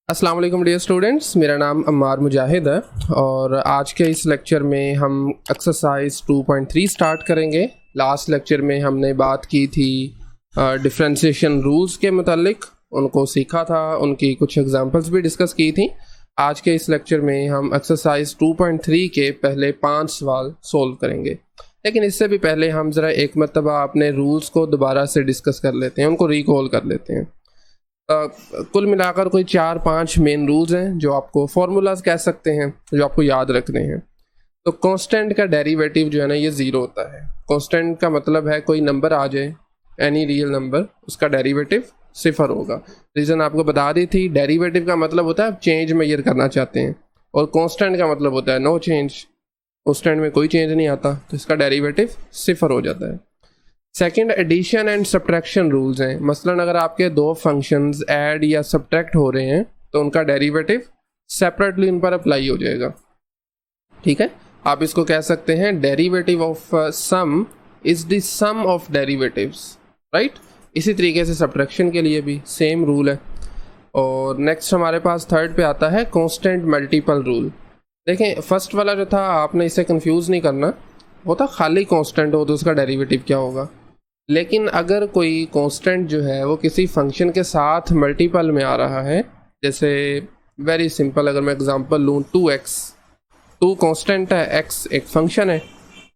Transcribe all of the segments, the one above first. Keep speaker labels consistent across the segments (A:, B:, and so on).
A: अस्सलाम वालेकुम dear students, मेरा नाम अम्मार मुजाहिद है और आज के इस लेक्चर में हम एक्सरसाइज 2.3 स्टार्ट करेंगे। लास्ट लेक्चर में हमने बात की थी डिफरेंशिएशन रूल्स के मुतालिक, उनको सीखा था, उनकी कुछ एग्जांपल्स भी डिस्कस की थी। आज के इस लेक्चर में हम एक्सरसाइज 2.3 के पहले 5 सवाल सोल्व करेंगे, लेकिन इससे भी पहले हम ज़रा एक मरतबा अपने रूल्स को दोबारा से डिस्कस कर लेते हैं, उनको रिकॉल कर लेते हैं। कुल मिलाकर कोई 4-5 मेन रूल्स हैं जो आपको फार्मूलाज कह सकते हैं, जो आपको याद रखने हैं। तो कांस्टेंट का डेरिवेटिव जो है ना, ये ज़ीरो होता है। कांस्टेंट का मतलब है कोई नंबर आ जाए, एनी रियल नंबर, उसका डेरिवेटिव सिफर होगा। रीज़न आपको बता दी थी, डेरिवेटिव का मतलब होता है आप चेंज मेजर करना चाहते हैं, और कांस्टेंट का मतलब होता है नो चेंज, कांस्टेंट में कोई चेंज नहीं आता, तो इसका डेरिवेटिव सिफर हो जाता है। Second, addition and subtraction rules हैं। मसलन अगर आपके दो फंक्शंस ऐड या सब्ट्रैक्ट हो रहे हैं तो उनका डेरिवेटिव सेपरेटली उन पर अप्लाई हो जाएगा। ठीक है, आप इसको कह सकते हैं derivative of sum is the sum of derivatives, right. इसी तरीके से सब्ट्रैक्शन के लिए भी सेम रूल है। और नेक्स्ट हमारे पास थर्ड पे आता है कांस्टेंट मल्टीपल रूल। देखें, फर्स्ट वाला जो था आपने इसे कंफ्यूज नहीं करना, वो था खाली कांस्टेंट हो तो उसका डेरिवेटिव क्या होगा। लेकिन अगर कोई कांस्टेंट जो है वो किसी फंक्शन के साथ मल्टीपल में आ रहा है, जैसे वेरी सिंपल अगर मैं एग्जांपल लूँ 2x, 2 कांस्टेंट है, x एक फंक्शन है,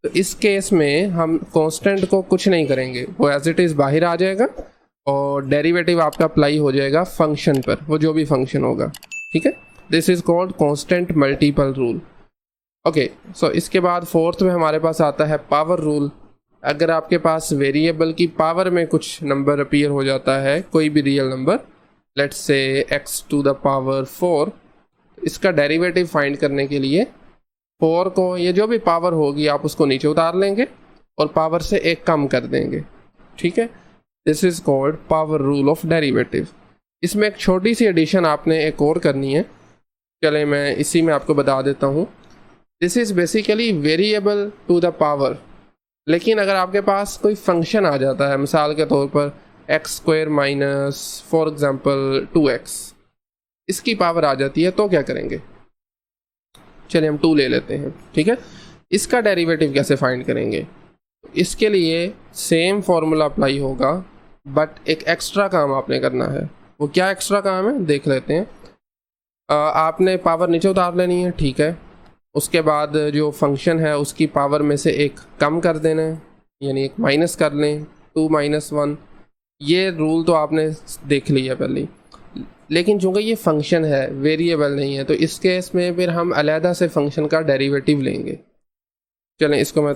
A: तो इस केस में हम कांस्टेंट को कुछ नहीं करेंगे, वो एज इट इज़ बाहर आ जाएगा और डेरिवेटिव आपका अप्लाई हो जाएगा फंक्शन पर, वो जो भी फंक्शन होगा। ठीक है, this is called constant multiple rule. Okay, so इसके बाद फोर्थ में हमारे पास आता है पावर रूल। अगर आपके पास वेरिएबल की पावर में कुछ नंबर अपीयर हो जाता है, कोई भी real number, let's say x to the power 4, इसका डेरिवेटिव फाइंड करने के लिए 4 को, ये जो भी पावर होगी आप उसको नीचे उतार लेंगे और पावर से 1 कम कर देंगे। ठीक है, this is called power rule of derivative. इसमें एक छोटी सी एडिशन आपने एक और करनी है, चले मैं इसी में आपको बता देता हूँ। This is basically variable to the power, लेकिन अगर आपके पास कोई फंक्शन आ जाता है, मिसाल के तौर पर x² minus for example 2x, इसकी पावर आ जाती है, तो क्या करेंगे। चलिए हम 2 ले लेते हैं। ठीक है, इसका डेरिवेटिव कैसे फाइंड करेंगे। इसके लिए सेम फॉर्मूला अप्लाई होगा, बट एक एक्स्ट्रा काम आपने करना है। वो क्या एक्स्ट्रा काम है देख लेते हैं। आपने पावर नीचे उतार लेनी है, ठीक है। उसके बाद जो फंक्शन है उसकी पावर में से 1 कम कर देना है, यानी 1 माइनस कर लें, 2 - 1। ये रूल तो आपने देख लिया पहले, लेकिन चूँकि ये फंक्शन है, वेरिएबल नहीं है, तो इस केस में फिर हम अलहदा से फंक्शन का डेरिवेटिव लेंगे। चलें इसको मैं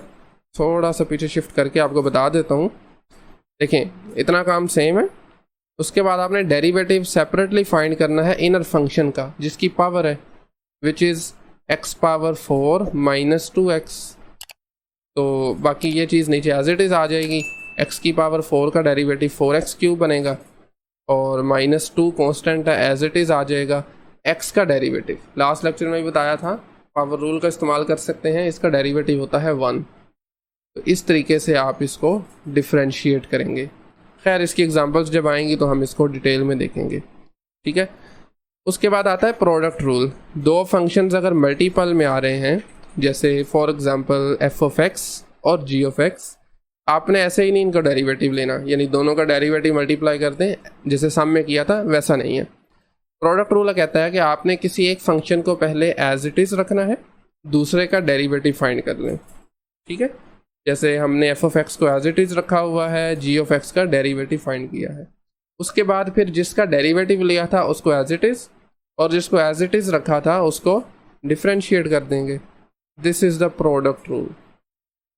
A: थोड़ा सा पीछे शिफ्ट करके आपको बता देता हूँ। देखें, इतना काम सेम है। उसके बाद आपने डेरिवेटिव सेपरेटली फाइंड करना है इनर फंक्शन का, जिसकी पावर है which is x power 4 minus 2x। तो बाकी ये चीज़ नीचे एज इट इज़ आ जाएगी। x की पावर 4 का डेरिवेटिव 4x³ बनेगा, और -2 कांस्टेंट है, एज इट इज़ आ जाएगा x का डेरिवेटिव। लास्ट लेक्चर में भी बताया था, पावर रूल का इस्तेमाल कर सकते हैं, इसका डेरिवेटिव होता है 1। तो इस तरीके से आप इसको डिफ्रेंशिएट करेंगे। खैर, इसकी एग्जांपल्स जब आएंगी तो हम इसको डिटेल में देखेंगे। ठीक है, उसके बाद आता है प्रोडक्ट रूल। दो फंक्शंस अगर मल्टीपल में आ रहे हैं, जैसे फॉर एग्जांपल f(x) और g(x), आपने ऐसे ही नहीं इनका डेरिवेटिव लेना, यानी दोनों का डेरिवेटिव मल्टीप्लाई कर दें जैसे सम में किया था, वैसा नहीं है। प्रोडक्ट रूल कहता है कि आपने किसी एक फंक्शन को पहले एज इट इज़ रखना है, दूसरे का डेरिवेटिव फाइंड कर लें। ठीक है, जैसे हमने f(x) को एज इट इज़ रखा हुआ है, g(x) का डेरिवेटिव फाइंड किया है। उसके बाद फिर जिसका डेरिवेटिव लिया था उसको एज इट इज़, और जिसको एज इट इज़ रखा था उसको डिफ्रेंशिएट कर देंगे। This is the product rule.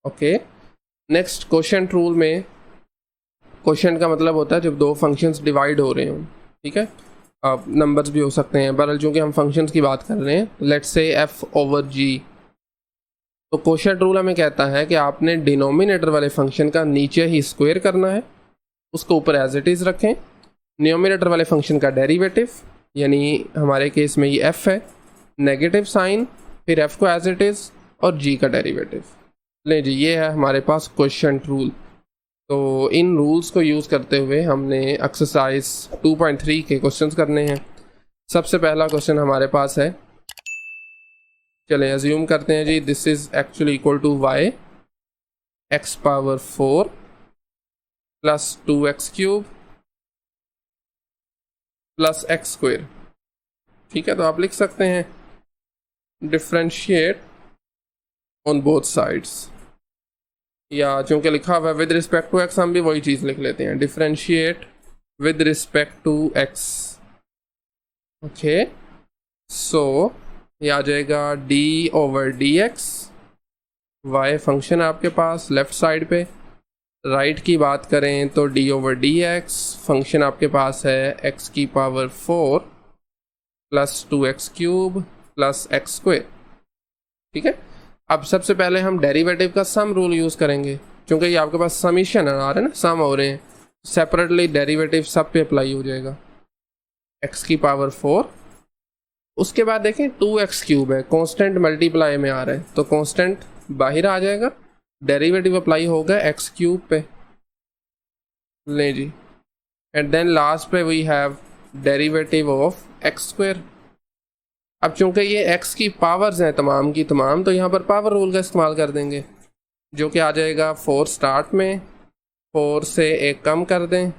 A: Okay, next quotient rule में, क्वोशंट का मतलब होता है जब दो फंक्शंस डिवाइड हो रहे हों। ठीक है, अब नंबर्स भी हो सकते हैं, बहरहाल चूँकि हम फंक्शंस की बात कर रहे हैं, लेट्स से f/g। तो क्वोशंट रूल हमें कहता है कि आपने डिनोमिनेटर वाले फंक्शन का नीचे ही स्क्वायर करना है, उसको ऊपर एज इट इज़ रखें। न्यूमरेटर वाले फंक्शन का डेरिवेटिव, यानी हमारे केस में ये f है, नेगेटिव साइन, फिर f को एज इट इज़ और g का डेरिवेटिव लें जी। ये है हमारे पास क्वोशंट रूल। तो इन रूल्स को यूज़ करते हुए हमने एक्सरसाइज 2.3 के क्वेश्चंस करने हैं। सबसे पहला क्वेश्चन हमारे पास है, चलें अज्यूम करते हैं जी, this is actually equal to y x power 4 plus 2x cube plus x square. ठीक है, तो आप लिख सकते हैं डिफ्रेंशिएट ऑन बोथ साइड्स, या चूंकि लिखा हुआ है विद रिस्पेक्ट टू एक्स, हम भी वही चीज़ लिख लेते हैं, differentiate with respect to x. Okay, so ये आ जाएगा d over d x, y function आपके पास लेफ्ट साइड पे। राइट की बात करें तो d over d x function आपके पास है x की power 4 plus 2x cube plus x square. ठीक है, अब सबसे पहले हम डेरिवेटिव का सम रूल यूज़ करेंगे, क्योंकि ये आपके पास समीशन आ रहा है ना, सम हो रहे हैं, सेपरेटली डेरिवेटिव सब पे अप्लाई हो जाएगा। x की पावर 4, उसके बाद देखें 2x क्यूब है, कांस्टेंट मल्टीप्लाई में आ रहा है, तो कांस्टेंट बाहर आ जाएगा, डेरिवेटिव अप्लाई होगा x क्यूब पे, ले जी, एंड देन लास्ट पे we have derivative of X square. अब चूंकि ये x की पावर्स हैं तमाम की तमाम, तो यहाँ पर पावर रूल का इस्तेमाल कर देंगे, जो कि आ जाएगा 4 स्टार्ट में, 4 से एक कम कर दें,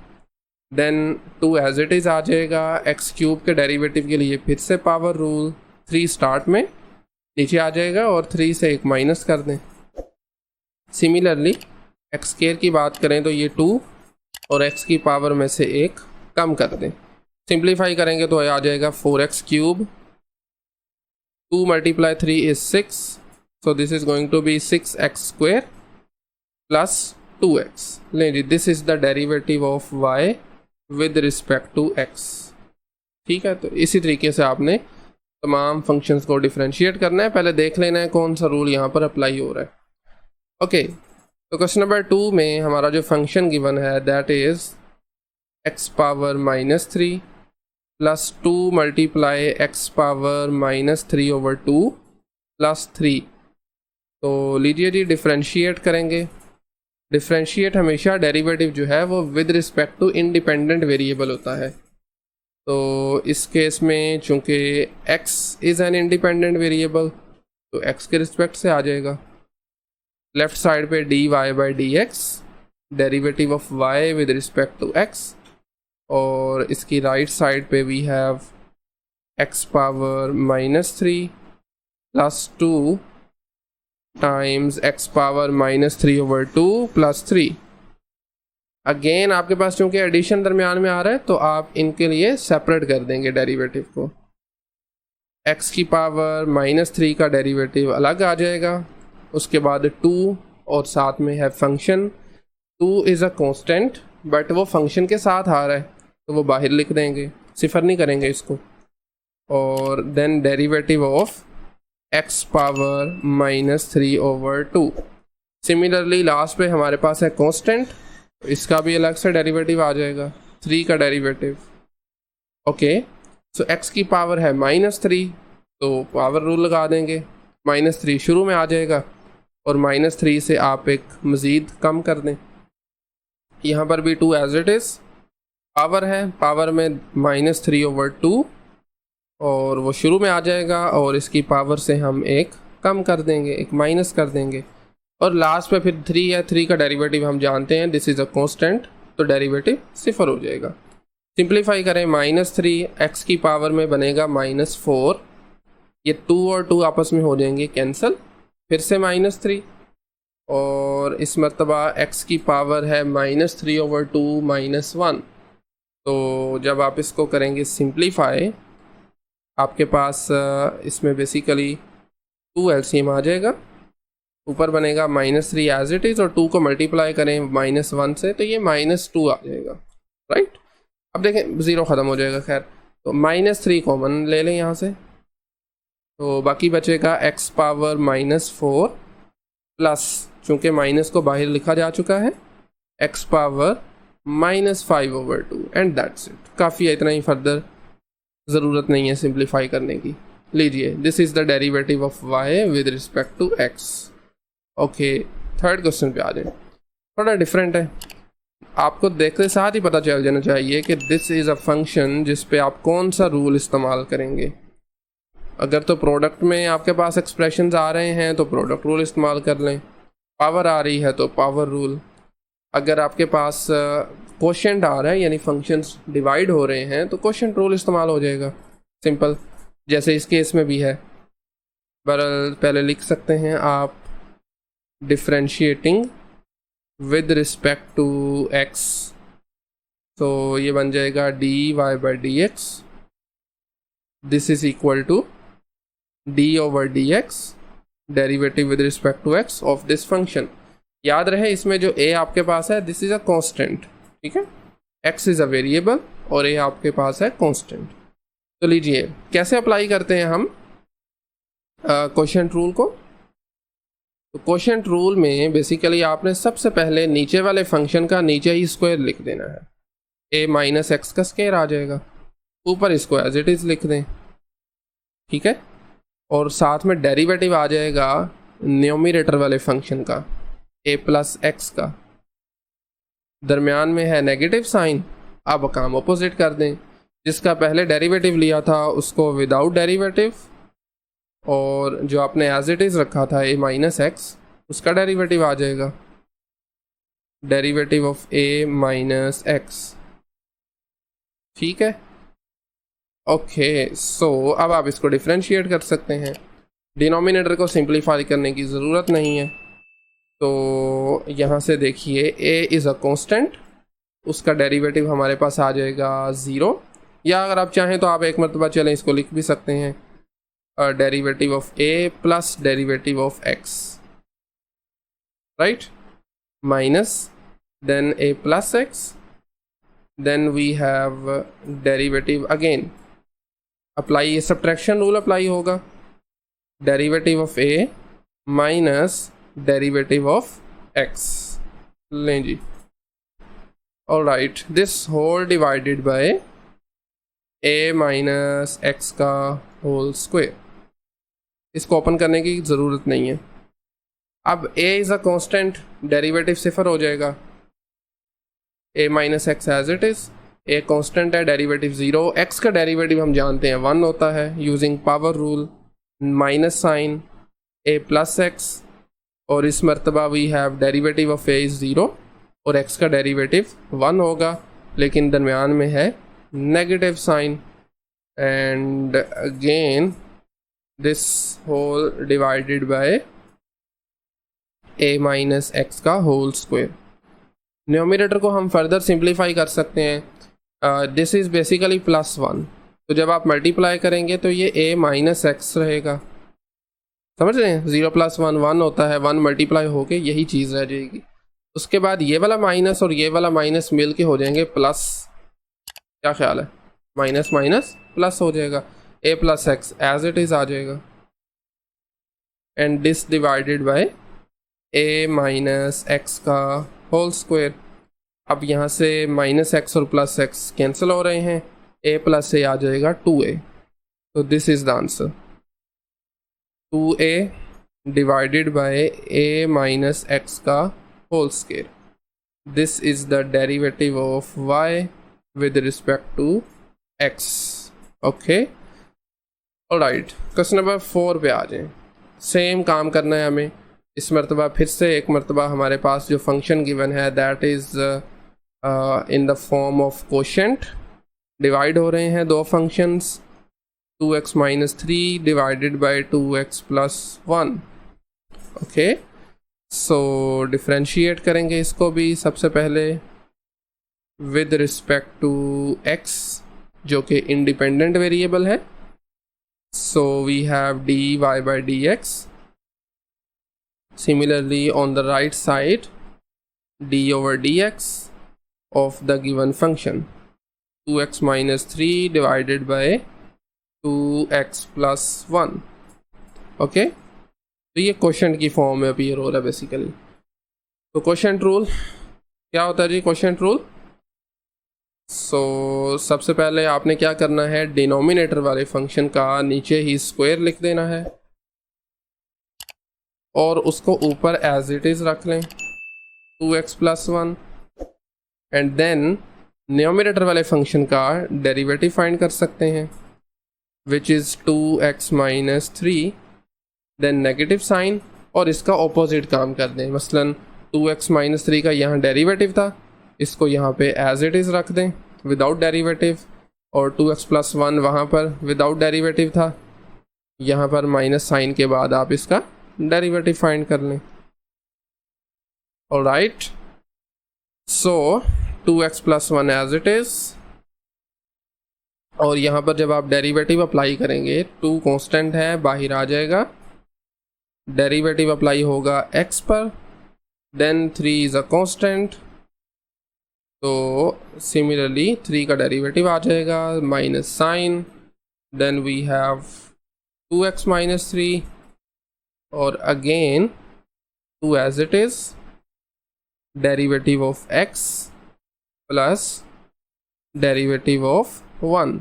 A: देन 2 एज इट इज़ आ जाएगा, एक्स क्यूब के डेरिवेटिव के लिए फिर से पावर रूल, 3 स्टार्ट में नीचे आ जाएगा और 3 से एक माइनस कर दें। सिमिलरली एक्स स्क्वायर की बात करें तो ये 2 और x की पावर में से एक कम कर दें, सिंप्लीफाई करेंगे तो आ जाएगा 4x cube, 2 multiply 3 is 6, so this is going to be 6x square plus 2x। लें जी, this is the derivative of y with respect to x। ठीक है, तो इसी तरीके से आपने तमाम फंक्शंस को डिफरेंशिएट करना है, पहले देख लेना है कौन सा रूल यहाँ पर अप्लाई हो रहा है। ओके, तो क्वेश्चन नंबर 2 में हमारा जो फंक्शन गिवन है that is x power -3 plus 2 multiply X power -3 over 2 plus 3। तो लीजिए जी, डिफरेंशिएट करेंगे। डिफरेंशिएट हमेशा डेरिवेटिव जो है वो with respect to independent variable होता है, तो इस केस में चूंकि x is an independent variable तो x के रिस्पेक्ट से आ जाएगा। लेफ्ट साइड पे dy by D X, derivative of y with respect to x, और इसकी राइट साइड पे we have x power -3 plus 2 times x power -3 over 2 plus 3। Again आपके पास चूंकि एडिशन दरमियान में आ रहा है तो आप इनके लिए सेपरेट कर देंगे डेरिवेटिव को। x की पावर -3 का डेरिवेटिव अलग आ जाएगा, उसके बाद 2 और साथ में है function, 2 is a constant but वो फंक्शन के साथ आ रहा है तो वो बाहर लिख देंगे, सिफर नहीं करेंगे इसको, और then derivative of x power -3 over 2। Similarly last पे हमारे पास है कांस्टेंट, इसका भी अलग से डेरिवेटिव आ जाएगा, 3 का डेरिवेटिव। ओके, सो x की पावर है -3 तो पावर रूल लगा देंगे, -3 शुरू में आ जाएगा और -3 से आप एक मज़ीद कम कर दें। यहाँ पर भी 2 एज इट इज़, पावर है, पावर में -3 ओवर 2 और वो शुरू में आ जाएगा, और इसकी पावर से हम एक कम कर देंगे, एक माइनस कर देंगे, और लास्ट पे फिर 3 है, 3 का डेरिवेटिव हम जानते हैं, दिस इज़ अ कांस्टेंट, तो डेरिवेटिव सिफर हो जाएगा। सिंप्लीफाई करें, -3 x की पावर में बनेगा -4, ये 2 और 2 आपस में हो जाएंगे कैंसिल, फिर से -3, और इस मरतबा x की पावर है -3 ओवर 2 -1। तो जब आप इसको करेंगे सिंप्लीफाई, आपके पास इसमें बेसिकली 2 एलसीएम आ जाएगा, ऊपर बनेगा -3 एज इट इज़, और 2 को मल्टीप्लाई करें -1 से तो ये -2 आ जाएगा, राइट। अब देखें 0 ख़त्म हो जाएगा, खैर तो -3 कॉमन ले लें यहाँ से, तो बाकी बचेगा x पावर -4 प्लस, चूँकि माइनस को बाहर लिखा जा चुका है, x power -5 over 2 and that's it. काफ़ी है, इतना ही, फर्दर ज़रूरत नहीं है सिंप्लीफाई करने की। लीजिए, this is the derivative of y with respect to x। Okay, third question पे आ जाए, थोड़ा डिफरेंट है। आपको देखते साथ ही पता चल जाना चाहिए कि दिस इज़ अ फंक्शन जिस पे आप कौन सा रूल इस्तेमाल करेंगे। अगर तो प्रोडक्ट में आपके पास एक्सप्रेशंस आ रहे हैं तो प्रोडक्ट रूल इस्तेमाल कर लें, पावर आ रही है तो पावर रूल। अगर आपके पास क्वोशंट आ रहा है यानी फंक्शंस डिवाइड हो रहे हैं तो क्वोशंट रूल इस्तेमाल हो जाएगा, सिंपल, जैसे इस केस में भी है। बहरहाल पहले लिख सकते हैं आप differentiating with respect to X, तो ये बन जाएगा dy by dx, this is equal to d/dx derivative with respect to x of this function. याद रहे इसमें जो a आपके पास है दिस इज अ कांस्टेंट, ठीक है, x इज अ वेरिएबल और a आपके पास है कांस्टेंट। तो लीजिए कैसे अप्लाई करते हैं हम क्वोशंट रूल को। तो क्वोशंट रूल में बेसिकली आपने सबसे पहले नीचे वाले फंक्शन का नीचे ही स्क्वायर लिख देना है, a माइनस एक्स का स्क्वायर आ जाएगा, ऊपर इसको एज इट इज़ लिख दें, ठीक है, और साथ में डेरिवेटिव आ जाएगा न्यूमरेटर वाले फंक्शन का a प्लस एक्स का, दरमियान में है नेगेटिव साइन। अब काम अपोजिट कर दें, जिसका पहले डेरिवेटिव लिया था उसको विदाउट डेरिवेटिव, और जो आपने एज इट इज़ रखा था a माइनस एक्स उसका डेरिवेटिव आ जाएगा, derivative of a minus x, ठीक है। ओके, सो अब आप इसको डिफ्रेंशिएट कर सकते हैं, डिनोमिनेटर को सिंप्लीफाई करने की ज़रूरत नहीं है। तो यहाँ से देखिए a इज़ अ कांस्टेंट, उसका डेरिवेटिव हमारे पास आ जाएगा 0, या अगर आप चाहें तो आप एक मरतबा चलें इसको लिख भी सकते हैं, derivative of a plus derivative of x, right, minus then a plus x, then we have derivative again, apply subtraction rule apply होगा, derivative of a minus derivative of x, लें जी, alright, this whole divided by a minus x का whole square. इसको open करने की ज़रूरत नहीं है। अब a is a constant, derivative सिफर हो जाएगा, a minus x as it is, a constant है, डेरिवेटिव 0, x का डेरिवेटिव हम जानते हैं 1 होता है using power rule, minus sign a plus x, और इस मरतबा we have derivative of a is 0 और x का डेरिवेटिव 1 होगा, लेकिन दरमियान में है negative sign, and again this whole divided by a minus x का होल स्क्वायर। न्यूमरेटर को हम फर्दर सिंप्लीफाई कर सकते हैं, दिस इज़ बेसिकली +1, तो जब आप मल्टीप्लाई करेंगे तो ये a माइनस एक्स रहेगा, समझ रहे हैं, 0 + 1 1 होता है, 1 मल्टीप्लाई होके यही चीज़ रह जाएगी। उसके बाद ये वाला माइनस और ये वाला माइनस मिल के हो जाएंगे प्लस, क्या ख्याल है, माइनस माइनस प्लस हो जाएगा, a plus x as it is आ जाएगा, and this divided by a minus x का होल स्क्वायर। अब यहाँ से माइनस एक्स और प्लस एक्स कैंसिल हो रहे हैं, a प्लस a आ जाएगा 2a, तो this is the answer, 2a divided by a minus x का whole square, this is the derivative of y with respect to x। Okay, alright, question number 4 पे आ जाएं। Same काम करना है हमें, इस मरतबा फिर से एक मरतबा हमारे पास जो फंक्शन गिवन है that is in the form of quotient, divide हो रहे हैं दो functions, 2x minus 3 divided by 2x plus 1। Okay, so differentiate करेंगे इसको भी सबसे पहले विद रिस्पेक्ट टू x जो कि इंडिपेंडेंट वेरिएबल है, so we have dy by dx, similarly on the right side d/dx of the given function 2x minus 3 divided by 2x plus 1। Okay, तो ये क्वोशंट की फॉर्म में appear हो रहा है बेसिकली। तो क्वोशंट रूल क्या होता है जी, क्वोशंट रूल, सो सबसे पहले आपने क्या करना है, डिनोमिनेटर वाले फंक्शन का नीचे ही स्क्वायर लिख देना है और उसको ऊपर एज इट इज़ रख लें 2x plus 1, and then numerator वाले फंक्शन का डेरिवेटिव फाइंड कर सकते हैं, which is 2x minus 3, then negative sign, और इसका ऑपोजिट काम कर दें। मसलन 2x माइनस 3 का यहाँ डेरिवेटिव था, इसको यहाँ पे एज इट इज़ रख दें विदाउट डेरिवेटिव, और 2x प्लस 1 वहाँ पर विदाउट डेरिवेटिव था, यहाँ पर माइनस साइन के बाद आप इसका डेरिवेटिव फाइंड कर लें। Alright, so 2x plus 1 as it is, और यहाँ पर जब आप डेरिवेटिव अप्लाई करेंगे 2 कांस्टेंट है, बाहर आ जाएगा, डेरिवेटिव अप्लाई होगा x पर, देन 3 इज़ अ कांस्टेंट, तो सिमिलरली 3 का डेरिवेटिव आ जाएगा, minus sign, then we have 2x minus 3, और again 2 as it is, derivative of x plus derivative of 1।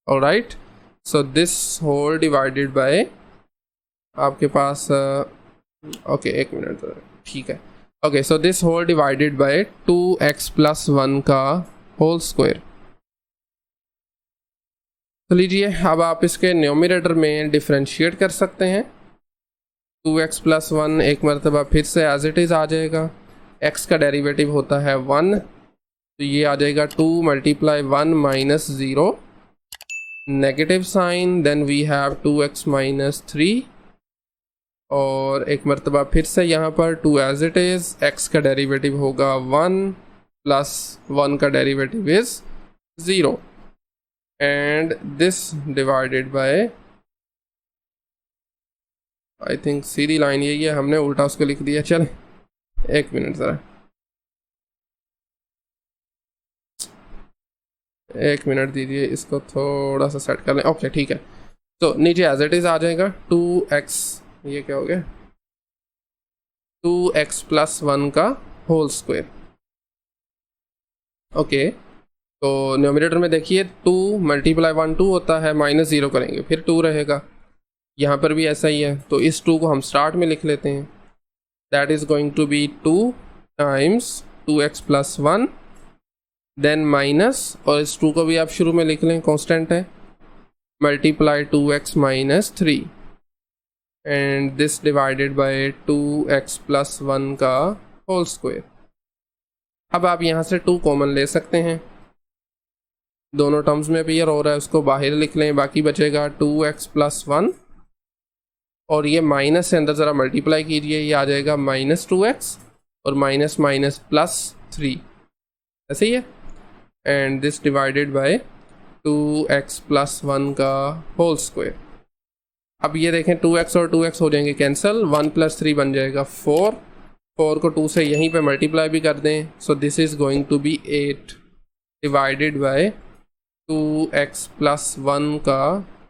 A: Alright, so this whole divided by, आपके पास okay एक minute, ठीक है, okay, so this whole divided by 2x plus 1 का whole square. तो लीजिए, अब आप इसके न्यूमरेटर में डिफरेंशिएट कर सकते हैं। 2x प्लस 1 एक मरतबा फिर से एज इट इज़ आ जाएगा, x का डेरिवेटिव होता है 1, तो ये आ जाएगा 2 multiply 1 minus 0, negative sign, then we have 2x minus 3, और एक मरतबा फिर से यहाँ पर 2 एज इट इज़, x का डेरिवेटिव होगा 1 प्लस 1 का derivative is 0, and this divided by, I think सीधी लाइन यही है, हमने उल्टा उसको लिख दिया। चल एक मिनट ज़रा, एक मिनट दीजिए, इसको थोड़ा सा सेट कर लें। ओके ठीक है, तो नीचे एज इट इज़ आ जाएगा 2x, ये क्या हो गया, 2x प्लस 1 का होल स्क्वायर। ओके, तो न्यूमरेटर में देखिए 2 मल्टीप्लाई 1 2 होता है, माइनस 0 करेंगे फिर 2 रहेगा, यहाँ पर भी ऐसा ही है, तो इस 2 को हम स्टार्ट में लिख लेते हैं, that is going to be 2 times 2x plus 1, then minus, और इस 2 को भी आप शुरू में लिख लें, कांस्टेंट है, multiply 2x minus 3, and this divided by 2x plus 1 का होल स्क्वायर। अब आप यहाँ से 2 कॉमन ले सकते हैं, दोनों टर्म्स में अपीयर हो रहा है, उसको बाहर लिख लें, बाकी बचेगा 2x प्लस 1, और ये माइनस से अंदर ज़रा मल्टीप्लाई कीजिए, ये आ जाएगा माइनस 2x, और माइनस माइनस प्लस 3, ऐसे ही है, and this divided by 2x plus 1 का होल स्क्वायर। अब ये देखें 2x और 2x हो जाएंगे कैंसिल, 1 प्लस 3 बन जाएगा 4, 4 को 2 से यहीं पे मल्टीप्लाई भी कर दें, so this is going to be 8 divided by 2x plus 1 का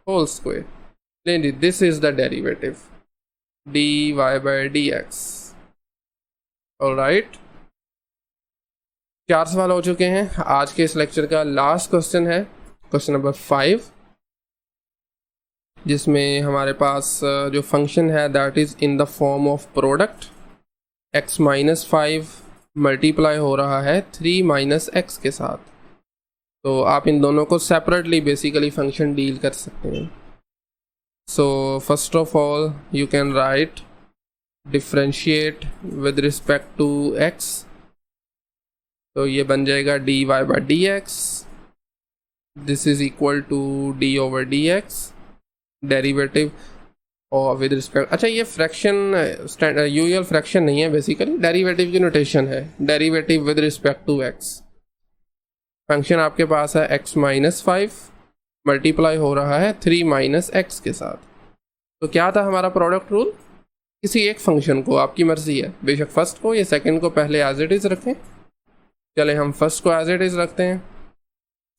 A: होल स्क्वायर। लेंगे this is the derivative dy by dx। Alright, 4 सवाल हो चुके हैं। आज के इस लेक्चर का लास्ट क्वेश्चन है क्वेश्चन नंबर 5, जिसमें हमारे पास जो फंक्शन है that is in the form of product, x minus 5 multiply हो रहा है 3 माइनस x के साथ। तो आप इन दोनों को सेपरेटली बेसिकली फंक्शन डील कर सकते हैं। So first of all you can write differentiate with respect to x, तो ये बन जाएगा dy by dx, this is equal to d over dx, derivative और विद रिस्पेक्ट, अच्छा ये फ्रैक्शन यूजुअल फ्रैक्शन नहीं है, बेसिकली डेरिवेटिव की नोटेशन है, derivative with respect to x। Function आपके पास है x माइनस 5 मल्टीप्लाई हो रहा है 3 माइनस x के साथ। तो क्या था हमारा प्रोडक्ट रूल, किसी एक फंक्शन को, आपकी मर्जी है, बेशक फर्स्ट को या सेकंड को पहले एज इट इज़ रखें। चले हम फर्स्ट को एज इट इज़ रखते हैं,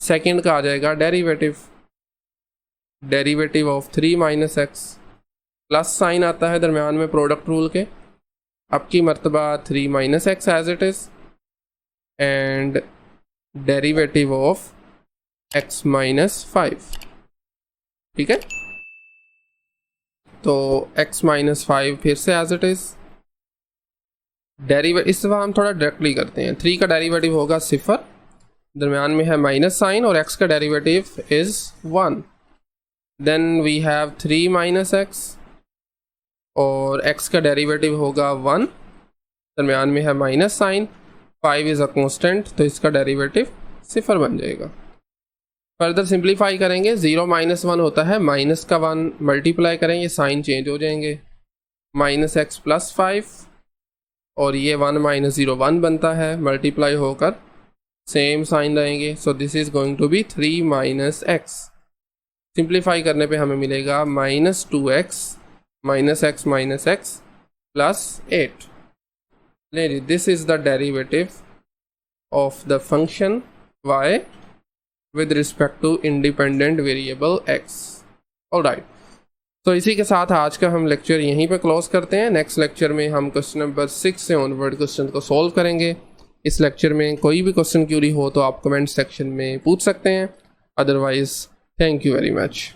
A: सेकंड का आ जाएगा derivative, derivative of 3 minus x, plus sign आता है दरम्यान में प्रोडक्ट रूल के, अब की मरतबा 3 minus x as it is, and derivative of x minus 5, ठीक है। तो x माइनस 5 फिर से एज इट इज़, इस दफ़ा हम थोड़ा डायरेक्टली करते हैं। 3 का डेरिवेटिव होगा 0, दरमियान में है माइनस साइन, और x का derivative is 1। Then we have 3 minus x, और x का डेरिवेटिव होगा 1, दरमियान में है minus sign. 5 is a constant, तो इसका डेरिवेटिव 0 बन जाएगा। फर्दर सिंप्लीफाई करेंगे, 0 माइनस 1 होता है, माइनस का 1 मल्टीप्लाई करेंगे, साइन चेंज हो जाएंगे, माइनस एक्स प्लस 5, और ये 1 माइनस 0 1 बनता है, मल्टीप्लाई होकर सेम साइन रहेंगे। So this is going to be 3 minus x. Simplify करने पे हमें मिलेगा minus 2x minus x plus 8। This is the derivative of the function y with respect to independent variable x। Alright, तो इसी के साथ आज का हम लेक्चर यहीं पे क्लोज करते हैं। नेक्स्ट लेक्चर में हम क्वेश्चन नंबर 6 से ऑनवर्ड क्वेश्चन को सॉल्व करेंगे। इस लेक्चर में कोई भी क्वेश्चन क्यूरी हो तो आप कमेंट सेक्शन में पूछ सकते हैं। Otherwise thank you very much.